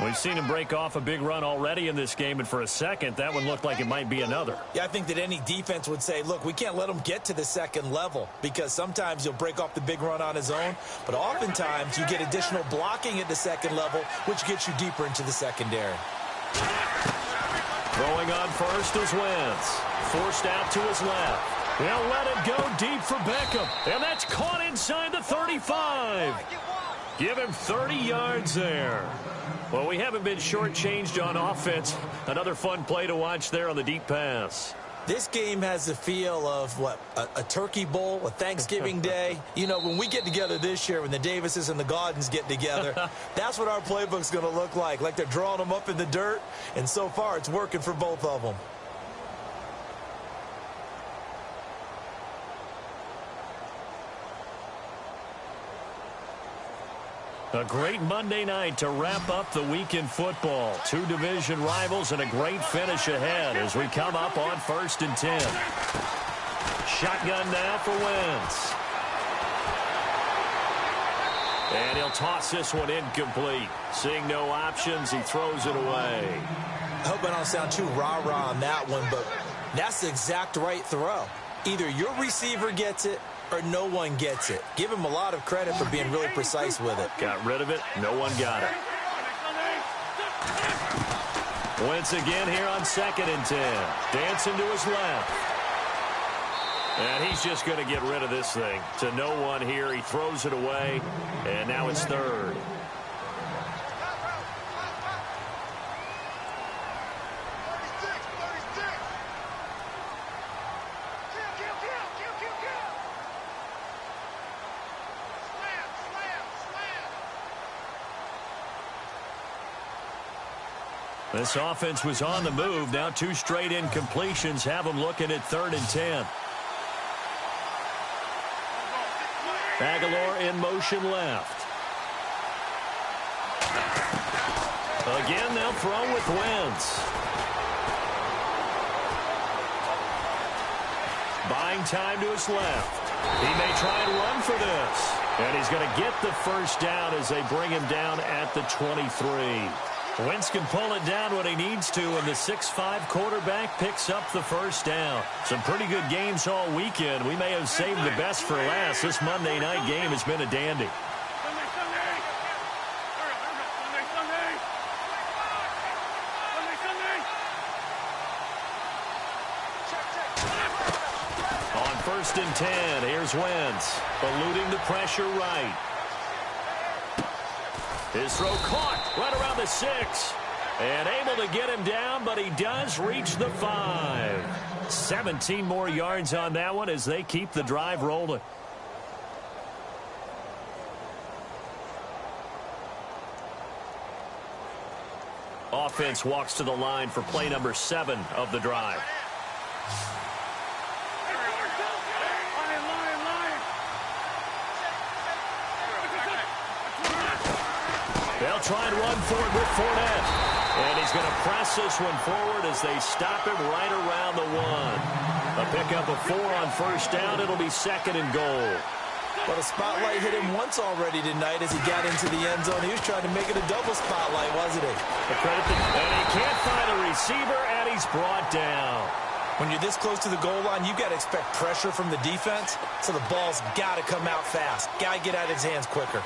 We've seen him break off a big run already in this game, and for a second, that one looked like it might be another.
Yeah, I think that any defense would say, look, we can't let him get to the 2nd level, because sometimes he'll break off the big run on his own, but oftentimes you get additional blocking at the 2nd level, which gets you deeper into the secondary.
Throwing on first is Wentz. Forced out to his left. They'll let it go deep for Beckham. And that's caught inside the 35. Give him 30 yards there. Well, we haven't been shortchanged on offense. Another fun play to watch there on the deep pass.
This game has the feel of, what, a turkey bowl, a Thanksgiving day. You know, when we get together this year, when the Davises and the Gaudens get together, that's what our playbook's going to look like they're drawing them up in the dirt, and so far it's working for both of them.
A great Monday night to wrap up the week in football. 2 division rivals and a great finish ahead as we come up on 1st and 10. Shotgun now for Wentz. And he'll toss this one incomplete. Seeing no options, he throws it away.
I hope I don't sound too rah-rah on that one, but that's the exact right throw. Either your receiver gets it or no one gets it. Give him a lot of credit for being really precise with it.
Got rid of it. No one got it. Wentz again here on 2nd and 10. Dancing to his left. And he's just going to get rid of this thing. To no one here. He throws it away. And now it's 3rd. This offense was on the move. Now 2 straight incompletions have them looking at 3rd and 10. Aguilar in motion left. Again, they'll throw with Wentz. Buying time to his left. He may try and run for this. And he's going to get the 1st down as they bring him down at the 23. Wentz can pull it down when he needs to, and the 6'5" quarterback picks up the first down. Some pretty good games all weekend. We may have saved the best for last. This Monday night game has been a dandy. On 1st and 10, here's Wentz, eluding the pressure right. His throw caught right around the 6. And able to get him down, but he does reach the 5. 17 more yards on that one as they keep the drive rolling. Offense walks to the line for play number 7 of the drive. They'll try and run for it with Fournette. And he's going to press this one forward as they stop him right around the 1. A pickup of 4 on 1st down. It'll be 2nd and goal.
Well, the spotlight hit him once already tonight as he got into the end zone. He was trying to make it a double spotlight, wasn't he?
And he can't find a receiver, and he's brought down.
When you're this close to the goal line, you've got to expect pressure from the defense, so the ball's got to come out fast. Got to get out of his hands quicker.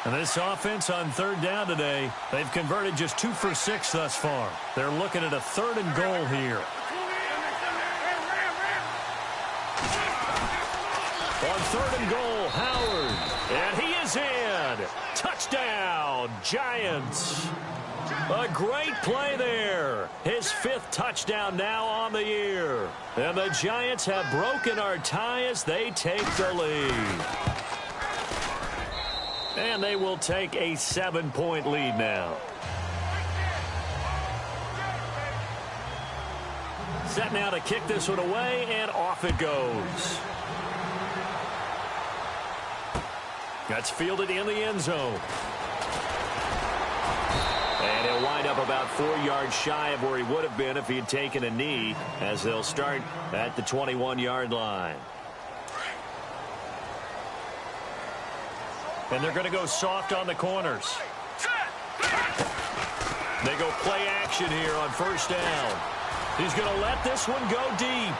And this offense on 3rd down today, they've converted just 2 for 6 thus far. They're looking at a 3rd and goal here. On 3rd and goal, Howard. And he is in. Touchdown, Giants. A great play there. His 5th touchdown now on the year. And the Giants have broken our tie as they take the lead. And they will take a 7-point lead now. Set now to kick this one away, and off it goes. That's fielded in the end zone. And he'll wind up about 4 yards shy of where he would have been if he had taken a knee, as they'll start at the 21-yard line. And they're going to go soft on the corners. They go play action here on 1st down. He's going to let this one go deep.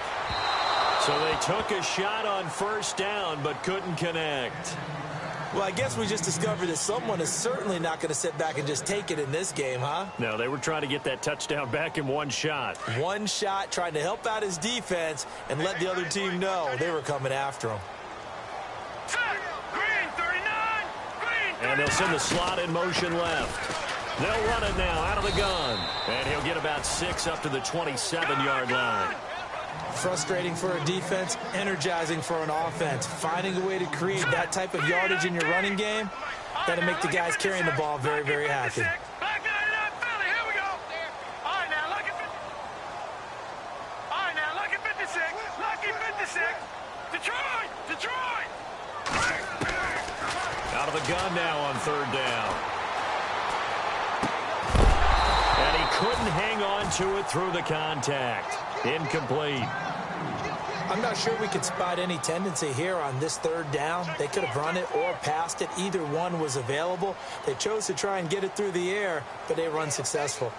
So they took a shot on 1st down but couldn't connect.
Well, I guess we just discovered that someone is certainly not going to sit back and just take it in this game, huh?
No, they were trying to get that touchdown back in one shot.
One shot, trying to help out his defense and let the other team know they were coming after him.
And they'll send the slot in motion left. They'll run it now out of the gun. And he'll get about 6 up to the 27-yard line.
Frustrating for a defense, energizing for an offense. Finding a way to create that type of yardage in your running game, that'll make the guys carrying the ball very, very happy.
Out of the gun now on 3rd down. And he couldn't hang on to it through the contact. Incomplete.
I'm not sure we could spot any tendency here on this 3rd down. They could have run it or passed it. Either one was available. They chose to try and get it through the air, but they run successful.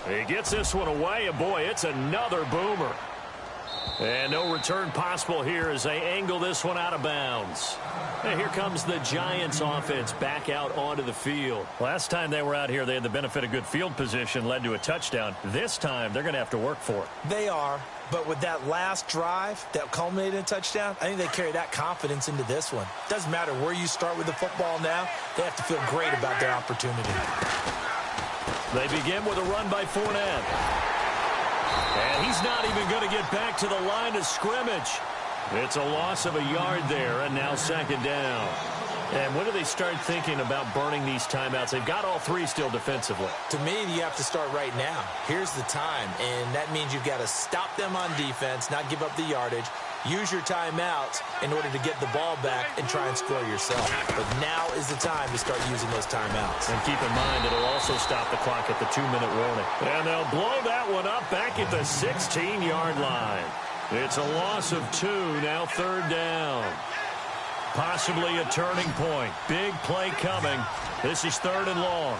He gets this one away, and boy, it's another boomer. And no return possible here as they angle this one out of bounds. And here comes the Giants offense back out onto the field. Last time they were out here, they had the benefit of good field position, led to a touchdown. This time, they're going to have to work for it.
They are, but with that last drive that culminated in a touchdown, I think they carry that confidence into this one. Doesn't matter where you start with the football now, they have to feel great about their opportunity.
They begin with a run by Fournette. And he's not even going to get back to the line of scrimmage. It's a loss of a yard there, and now 2nd down. And when do they start thinking about burning these timeouts? They've got all 3 still defensively.
To me, you have to start right now. Here's the time, and that means you've got to stop them on defense, not give up the yardage, use your timeouts in order to get the ball back and try and score yourself. But now is the time to start using those timeouts.
And keep in mind, it'll also stop the clock at the 2-minute warning. And they'll blow that one up back at the 16-yard line. It's a loss of 2, now 3rd down. Possibly a turning point. Big play coming. This is 3rd and long.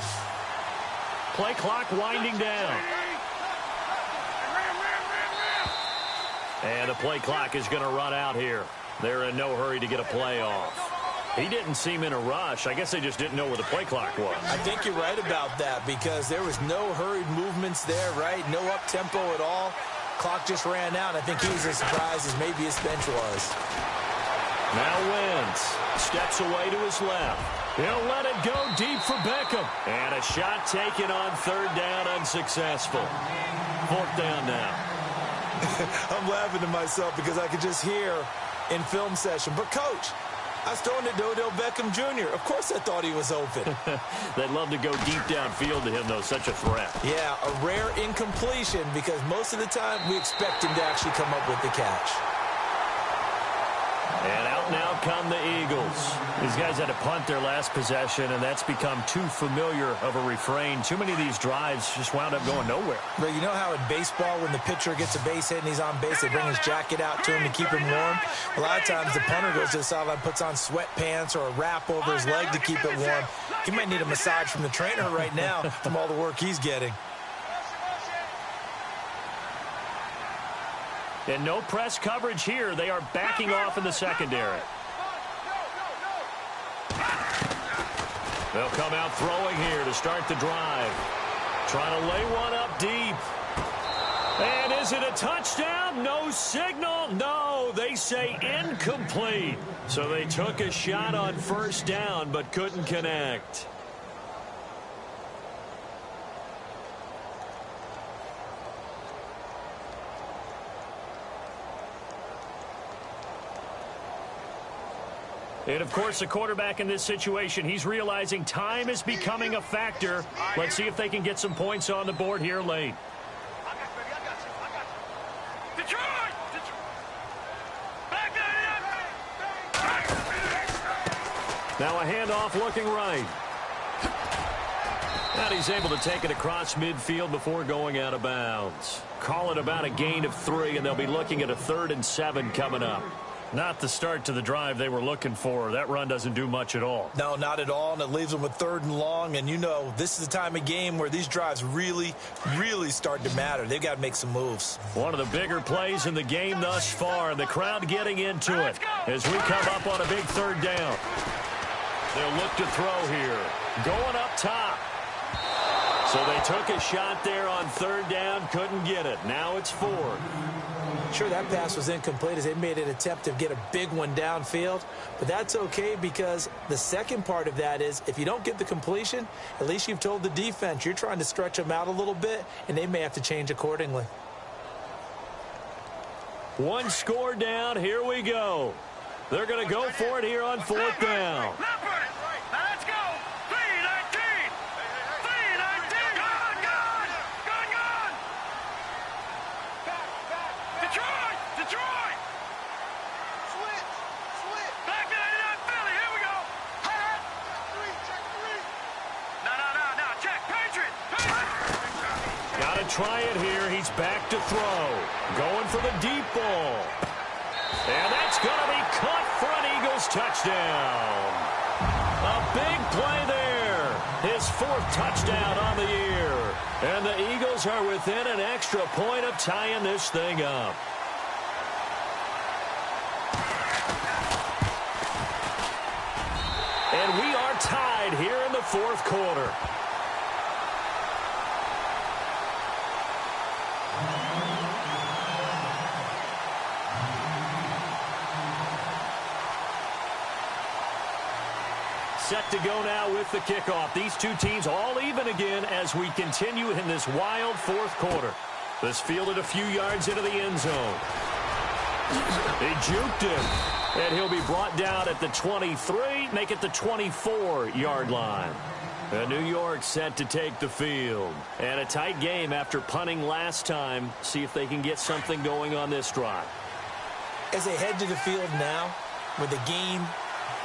Play clock winding down. And the play clock is going to run out here. They're in no hurry to get a play off. He didn't seem in a rush. I guess they just didn't know where the play clock was.
I think you're right about that because there was no hurried movements there, right? No up-tempo at all. Clock just ran out. I think he was as surprised as maybe his bench was.
Now Wentz steps away to his left. He'll let it go deep for Beckham. And a shot taken on 3rd down, unsuccessful. 4th down now.
I'm laughing to myself because I could just hear in film session, but coach, I was throwing to Odell Beckham Jr. Of course I thought he was open.
They'd love to go deep downfield to him, though. Such a threat.
Yeah, a rare incompletion because most of the time we expect him to actually come up with the catch.
And out now come the Eagles. These guys had to punt their last possession, and that's become too familiar of a refrain. Too many of these drives just wound up going nowhere.
But you know how in baseball, when the pitcher gets a base hit and he's on base, they bring his jacket out to him to keep him warm? A lot of times the punter goes to the sideline, puts on sweatpants or a wrap over his leg to keep it warm. He might need a massage from the trainer right now from all the work he's getting.
And no press coverage here. They are backing off in the secondary. They'll come out throwing here to start the drive. Trying to lay one up deep. And is it a touchdown? No signal. No, they say incomplete. So they took a shot on 1st down but couldn't connect. And, of course, the quarterback in this situation, he's realizing time is becoming a factor. Let's see if they can get some points on the board here late. Now a handoff looking right. And he's able to take it across midfield before going out of bounds. Call it about a gain of 3, and they'll be looking at a 3rd and 7 coming up. Not the start to the drive they were looking for. That run doesn't do much at all.
No, not at all, and it leaves them with 3rd and long. And, you know, this is the time of game where these drives really, really start to matter. They've got to make some moves.
One of the bigger plays in the game thus far, and the crowd getting into it as we come up on a big 3rd down. They'll look to throw here. Going up top. So they took a shot there on 3rd down, couldn't get it. Now it's 4th.
Sure, that pass was incomplete as they made an attempt to get a big one downfield, but that's okay because the second part of that is if you don't get the completion, at least you've told the defense you're trying to stretch them out a little bit, and they may have to change accordingly.
One score down, here we go. They're going to go for it here on 4th down. Try it here. He's back to throw. Going for the deep ball. And that's going to be caught for an Eagles touchdown. A big play there. His 4th touchdown on the year. And the Eagles are within an extra point of tying this thing up. And we are tied here in the 4th quarter. Set to go now with the kickoff. These two teams all even again as we continue in this wild 4th quarter. This fielded a few yards into the end zone. They juked him. And he'll be brought down at the 23, make it the 24-yard line. And New York set to take the field. And a tight game after punting last time. See if they can get something going on this drive.
As they head to the field now, with the game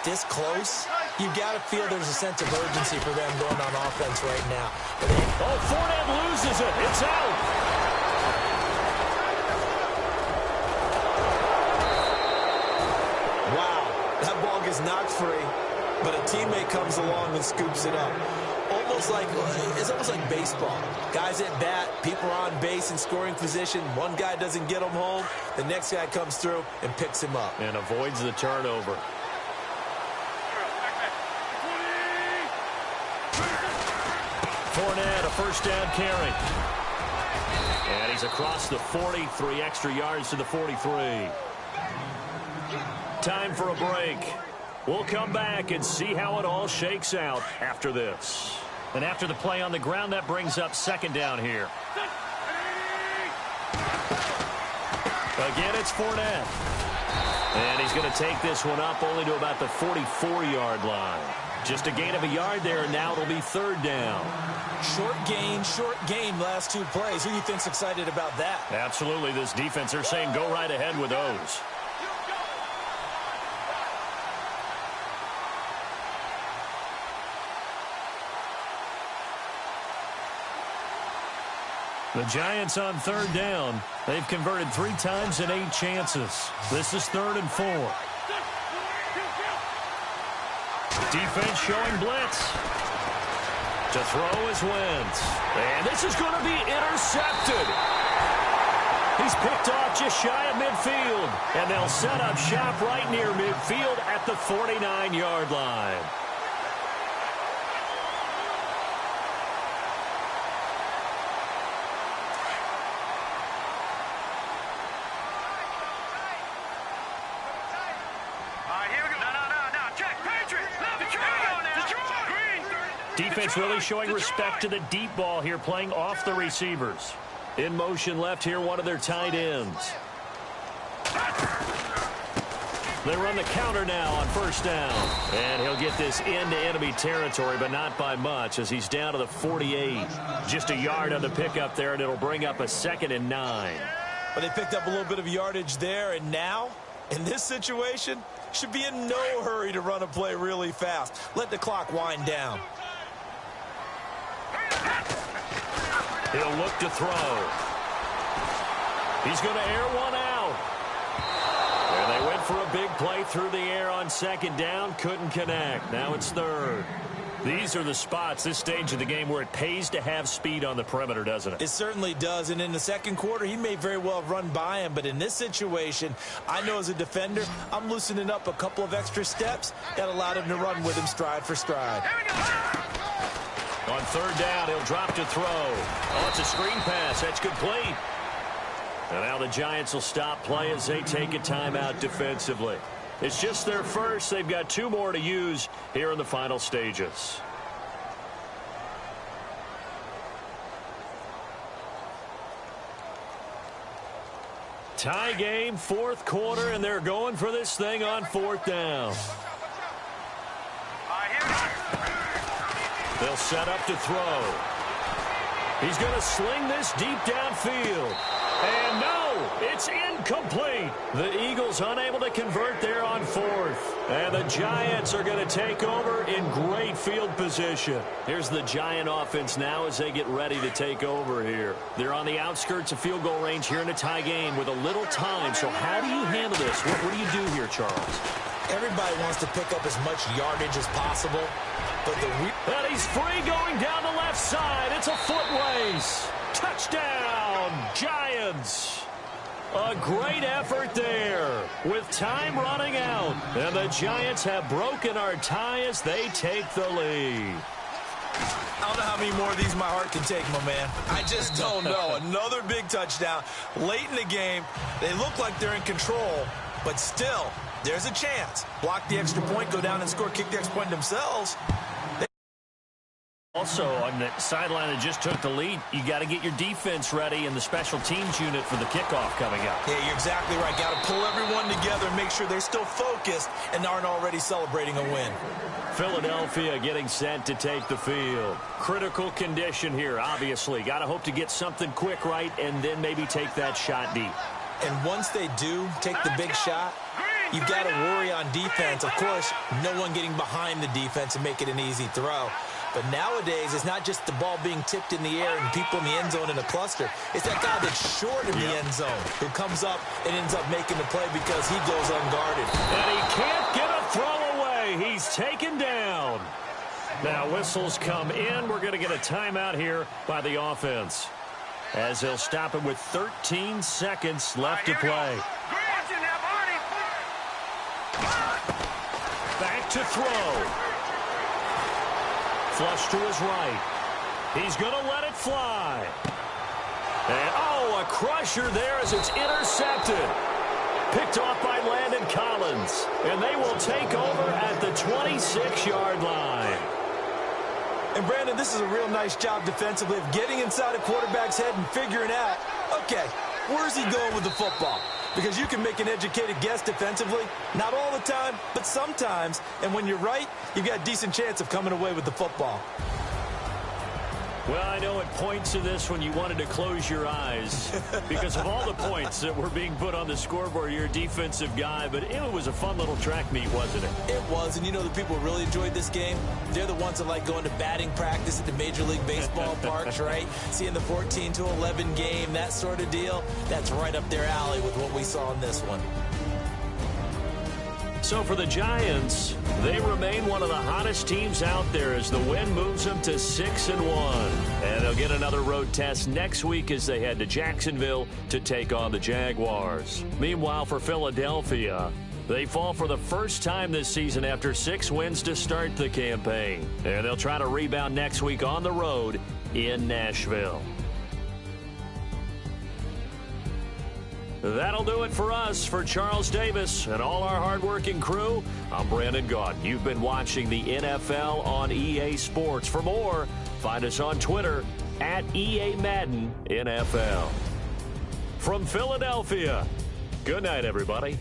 this close, you've got to feel there's a sense of urgency for them going on offense right now.
Oh, Fournette loses it. It's out.
Wow, that ball gets knocked free, but a teammate comes along and scoops it up. It's almost like baseball. Guys at bat, people are on base in scoring position. One guy doesn't get him home. The next guy comes through and picks him up.
And avoids the turnover. Fournette, a first down carry. And he's across the 43 extra yards to the 43. Time for a break. We'll come back and see how it all shakes out after this. And after the play on the ground, that brings up second down here. Again, it's Fournette. And he's going to take this one up only to about the 44-yard line. Just a gain of a yard there, and now it'll be third down.
Short game, last two plays. Who do you think's excited about that?
Absolutely, this defense, they're saying go right ahead with those. The Giants on third down. They've converted 3 times in 8 chances. This is 3rd and 4. Defense showing blitz. To throw is Wentz. And this is going to be intercepted. He's picked off just shy of midfield. And they'll set up shop right near midfield at the 49-yard line. Defense really showing respect to the deep ball here, playing off the receivers. In motion left here, one of their tight ends. They run the counter now on first down. And he'll get this into enemy territory, but not by much as he's down to the 48. Just a yard on the pickup there, and it'll bring up a 2nd and 9.
But they picked up a little bit of yardage there, and now, in this situation, should be in no hurry to run a play really fast. Let the clock wind down.
He'll look to throw. He's going to air one out. And they went for a big play through the air on second down. Couldn't connect. Now it's third. These are the spots, this stage of the game, where it pays to have speed on the perimeter, doesn't it?
It certainly does. And in the second quarter, he may very well have run by him. But in this situation, I know as a defender, I'm loosening up a couple of extra steps that allowed him to run with him stride for stride.
On third down, he'll drop to throw. Oh, it's a screen pass. That's complete. And now the Giants will stop play as they take a timeout defensively. It's just their first. They've got 2 more to use here in the final stages. Tie game, 4th quarter, and they're going for this thing on 4th down. They'll set up to throw. He's going to sling this deep downfield. And no, it's incomplete. The Eagles unable to convert there on 4th. And the Giants are going to take over in great field position. Here's the Giant offense now as they get ready to take over here. They're on the outskirts of field goal range here in a tie game with a little time. So how do you handle this? What do you do here, Charles?
Everybody wants to pick up as much yardage as possible.
And he's free going down the left side. It's a foot race. Touchdown, Giants. A great effort there with time running out. And the Giants have broken our tie as they take the lead.
I don't know how many more of these my heart can take, my man. I just don't know. Another big touchdown. Late in the game, they look like they're in control, but still, there's a chance. Block the extra point, go down and score, kick the extra point themselves.
Also, on the sideline that just took the lead, you got to get your defense ready and the special teams unit for the kickoff coming up.
Yeah, you're exactly right. Got to pull everyone together and make sure they're still focused and aren't already celebrating a win.
Philadelphia getting set to take the field. Critical condition here, obviously. Got to hope to get something quick right and then maybe take that shot deep.
And once they do take the big shot, you've got to worry on defense. Of course, no one getting behind the defense and make it an easy throw. But nowadays, it's not just the ball being tipped in the air and people in the end zone in a cluster. It's that guy that's short in the end zone who comes up and ends up making the play because he goes unguarded.
And he can't get a throw away. He's taken down. Now, whistles come in. We're going to get a timeout here by the offense, as they'll stop it with 13 seconds left to play. Back to throw. Flush to his right. He's going to let it fly. And, oh, a crusher there as it's intercepted. Picked off by Landon Collins. And they will take over at the 26-yard line.
And, Brandon, this is a real nice job defensively of getting inside a quarterback's head and figuring out, okay, where's he going with the football? Because you can make an educated guess defensively, not all the time, but sometimes. And when you're right, you've got a decent chance of coming away with the football.
Well, I know it points to this when you wanted to close your eyes because of all the points that were being put on the scoreboard. You're a defensive guy, but it was a fun little track meet, wasn't it?
It was, and you know the people who really enjoyed this game? They're the ones that like going to batting practice at the Major League Baseball parks, right? Seeing the 14-11 game, that sort of deal. That's right up their alley with what we saw in this one.
So for the Giants, they remain one of the hottest teams out there as the win moves them to 6-1. And they'll get another road test next week as they head to Jacksonville to take on the Jaguars. Meanwhile, for Philadelphia, they fall for the first time this season after 6 wins to start the campaign. And they'll try to rebound next week on the road in Nashville. That'll do it for us. For Charles Davis and all our hardworking crew, I'm Brandon Gaudin. You've been watching the NFL on EA Sports. For more, find us on Twitter at EA Madden NFL. From Philadelphia, good night, everybody.